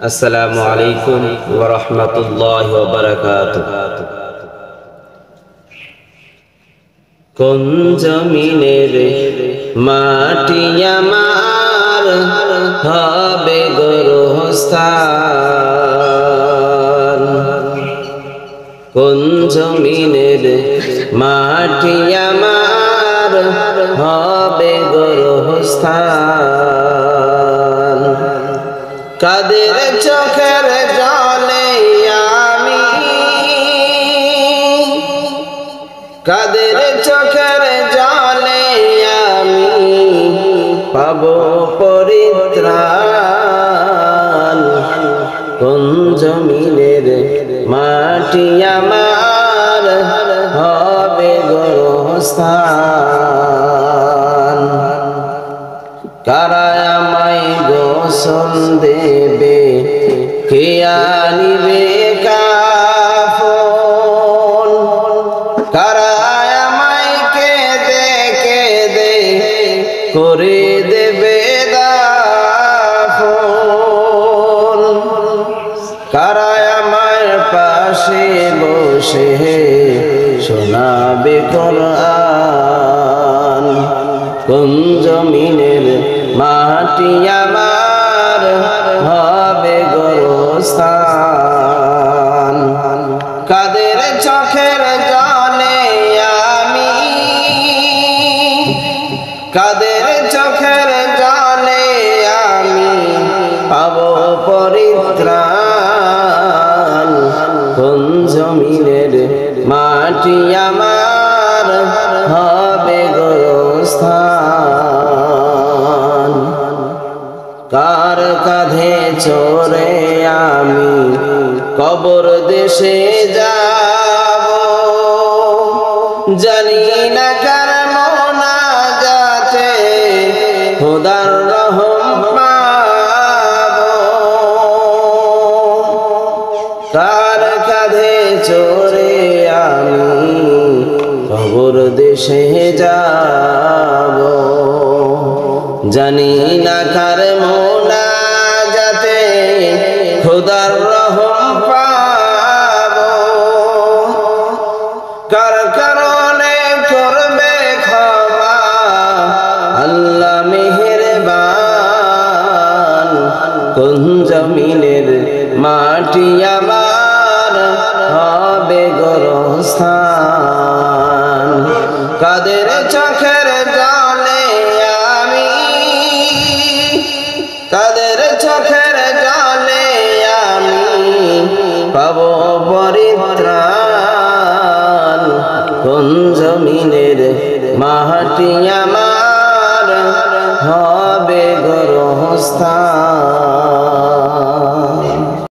আসসালামু আলাইকুম ওয়া রাহমাতুল্লাহি ওয়া বারাকাতুহু। কোন জমিনের মাটি আমার হবে গোরস্থান, কোন জমিনের মাটি আমার হবে গোরস্থান। কাদের চোখের জলে আমি, কাদের চোখের জলে আমি পাবো পরিত্রাণ। কোন জমিনের মাটি আমার হবে গোরস্থান। কারা আমায় গোসল দেবে, কে আনিবে কাফন। কারা আমায় কেঁদে কেঁদে করে দেবে দাফন। কারা আমার পাশে বসে শোনাবে কোরআন। কোন জমিনের মাটি আমার হবে গোরস্থান। কাদের চোখের জলে আমি, কাদের চোখের জলে আমি পাবো পরিত্রাণ। কোন জমিনের মাটি আমার হবে গোরস্থান। কার কাঁধে চড়ে আমি কবর দেশে যাব, জানি না কার মোনাজাতে খোদার রহম পাবো। কার কাঁধে চড়ে আমি কবর দেশে যাব, জানি না কার মোনাজাতে খোদার রহম পাবো। কার কারণে করবে ক্ষমা আল্লাহ মেহেরবান। কোন জমিনের মাটি আমার হবে গোরস্থান। কাদের চোখের জলে আমি, কাদের চোখের জলে আমি পাবো পরিত্রাণ। কোন জমিনের মাটি আমার হবে গোরস্থান।